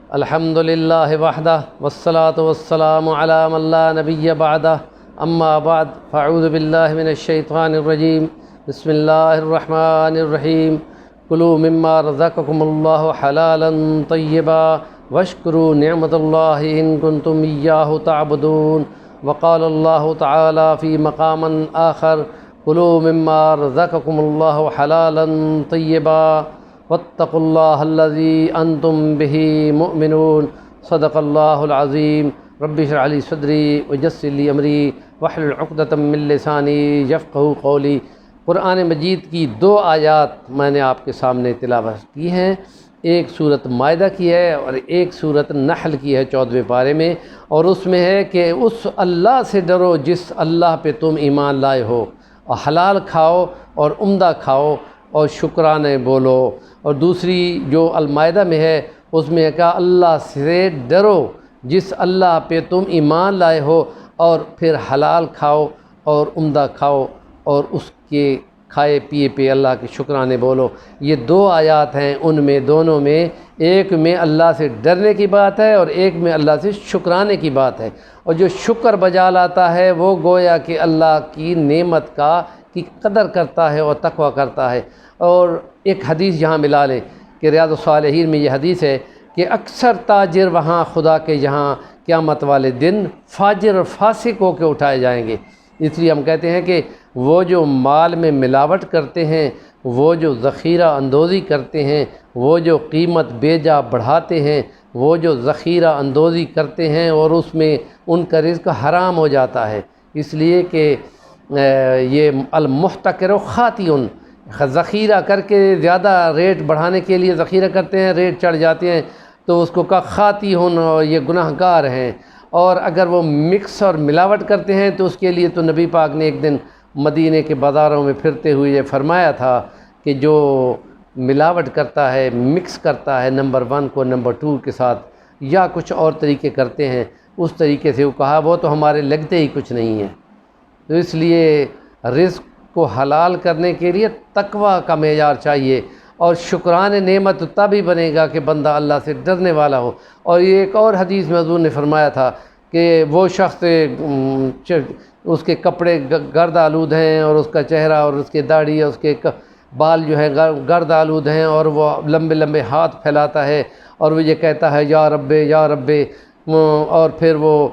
الحمد للہ وحدہ والصلاة والسلام علی من لا نبی بعدہ اما بعد فاعوذ باللہ من الشیطان الرجیم بسم اللہ الرحمن الرحیم کلوا مما رزقکم اللہ حلالا طیبا واشکروا نعمت اللہ ان کنتم ایاہ تعبدون وقال اللہ تعالی فی مقام آخر کلوا مما رزقکم اللہ حلالا طیبا واتقوا اللہ الذی انتم بہ مؤمنون صدق اللہ العظیم رب اشرح لی صدری ویسر لی امری واحلل عقدۃ من لسانی یفقہوا قولی۔ قرآن مجید کی دو آیات میں نے آپ کے سامنے تلاوت کی ہیں، ایک صورت مائدہ کی ہے اور ایک صورت نحل کی ہے 14ویں پارے میں، اور اس میں ہے کہ اس اللہ سے ڈرو جس اللہ پہ تم ایمان لائے ہو، اور حلال کھاؤ اور عمدہ کھاؤ اور شکرانے بولو۔ اور دوسری جو المائدہ میں ہے اس میں ہے کہ اللہ سے ڈرو جس اللہ پہ تم ایمان لائے ہو، اور پھر حلال کھاؤ اور عمدہ کھاؤ اور اس کے کھائے پیے پہ اللہ کے شکرانے بولو۔ یہ دو آیات ہیں، ان میں دونوں میں ایک میں اللہ سے ڈرنے کی بات ہے اور ایک میں اللہ سے شکرانے کی بات ہے، اور جو شکر بجا لاتا ہے وہ گویا کہ اللہ کی نعمت کی قدر کرتا ہے اور تقوی کرتا ہے۔ اور ایک حدیث یہاں ملا لیں کہ ریاض الصالحین میں یہ حدیث ہے کہ اکثر تاجر وہاں خدا کے یہاں قیامت والے دن فاجر اور فاسق ہو کے اٹھائے جائیں گے۔ اس لیے ہم کہتے ہیں کہ وہ جو مال میں ملاوٹ کرتے ہیں، وہ جو ذخیرہ اندوزی کرتے ہیں، وہ جو قیمت بیجا بڑھاتے ہیں، وہ جو ذخیرہ اندوزی کرتے ہیں اور اس میں ان کا رزق حرام ہو جاتا ہے، اس لیے کہ یہ المحتکر خاطئ، ذخیرہ کر کے زیادہ ریٹ بڑھانے کے لیے ذخیرہ کرتے ہیں، ریٹ چڑھ جاتے ہیں تو اس کو کہا خاطئ، یہ گناہ گار ہیں۔ اور اگر وہ مکس اور ملاوٹ کرتے ہیں تو اس کے لیے تو نبی پاک نے ایک دن مدینے کے بازاروں میں پھرتے ہوئے یہ فرمایا تھا کہ جو ملاوٹ کرتا ہے، مکس کرتا ہے نمبر 1 کو نمبر 2 کے ساتھ یا کچھ اور طریقے کرتے ہیں، اس طریقے سے وہ کہا وہ تو ہمارے لگتے ہی کچھ نہیں ہے۔ تو اس لیے رزق کو حلال کرنے کے لیے تقوی کا معیار چاہیے، اور شکران نعمت تب ہی بنے گا کہ بندہ اللہ سے ڈرنے والا ہو۔ اور یہ ایک اور حدیث میں حضور نے فرمایا تھا کہ وہ شخص اس کے کپڑے گرد آلود ہیں اور اس کا چہرہ اور اس کے داڑھی اور اس کے بال جو ہیں گرد آلود ہیں، اور وہ لمبے لمبے ہاتھ پھیلاتا ہے اور وہ یہ کہتا ہے یا رب یا رب، اور پھر وہ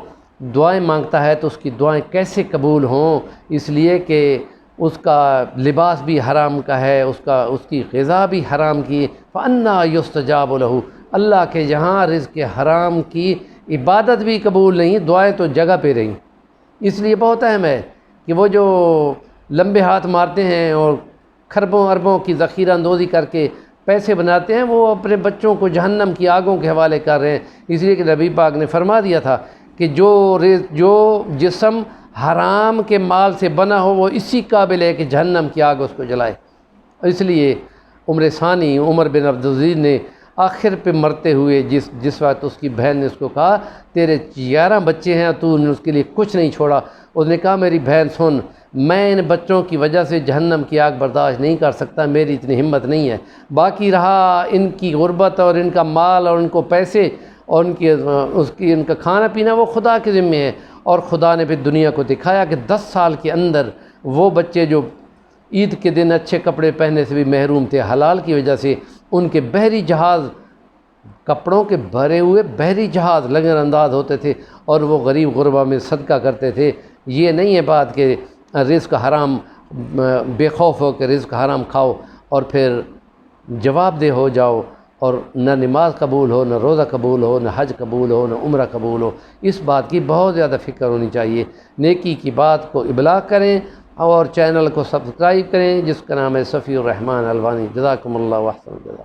دعائیں مانگتا ہے تو اس کی دعائیں کیسے قبول ہوں؟ اس لیے کہ اس کا لباس بھی حرام کا ہے، اس کی غذا بھی حرام کی، فَأَنَّا يُسْتَجَابُ لَهُ، اللہ کے یہاں رزق حرام کی عبادت بھی قبول نہیں، دعائیں تو جگہ پہ رہیں۔ اس لیے بہت اہم ہے کہ وہ جو لمبے ہاتھ مارتے ہیں اور کھربوں اربوں کی ذخیرہ اندوزی کر کے پیسے بناتے ہیں، وہ اپنے بچوں کو جہنم کی آگوں کے حوالے کر رہے ہیں۔ اس لیے کہ نبی پاک نے فرما دیا تھا کہ جو جسم حرام کے مال سے بنا ہو وہ اسی قابل ہے کہ جہنم کی آگ اس کو جلائے۔ اس لیے عمر ثانی عمر بن عبدالعزیز نے آخر پہ مرتے ہوئے جس وقت اس کی بہن نے اس کو کہا تیرے 11 بچے ہیں تو نے اس کے لیے کچھ نہیں چھوڑا، اس نے کہا میری بہن سن، میں ان بچوں کی وجہ سے جہنم کی آگ برداشت نہیں کر سکتا، میری اتنی ہمت نہیں ہے۔ باقی رہا ان کی غربت اور ان کا مال اور ان کو پیسے اور ان کا کھانا پینا، وہ خدا کے ذمے ہے۔ اور خدا نے پھر دنیا کو دکھایا کہ 10 سال کے اندر وہ بچے جو عید کے دن اچھے کپڑے پہننے سے بھی محروم تھے حلال کی وجہ سے، ان کے بحری جہاز، کپڑوں کے بھرے ہوئے بحری جہاز لنگر انداز ہوتے تھے اور وہ غریب غربا میں صدقہ کرتے تھے۔ یہ نہیں ہے بات کہ رزق حرام بے خوف ہو کہ رزق حرام کھاؤ اور پھر جواب دہ ہو جاؤ اور نہ نماز قبول ہو، نہ روزہ قبول ہو، نہ حج قبول ہو، نہ عمرہ قبول ہو۔ اس بات کی بہت زیادہ فکر ہونی چاہیے۔ نیکی کی بات کو ابلاغ کریں اور چینل کو سبسکرائب کریں جس کا نام ہے صفی الرحمن الوانی۔ جزاکم اللہ واحسن الجزا۔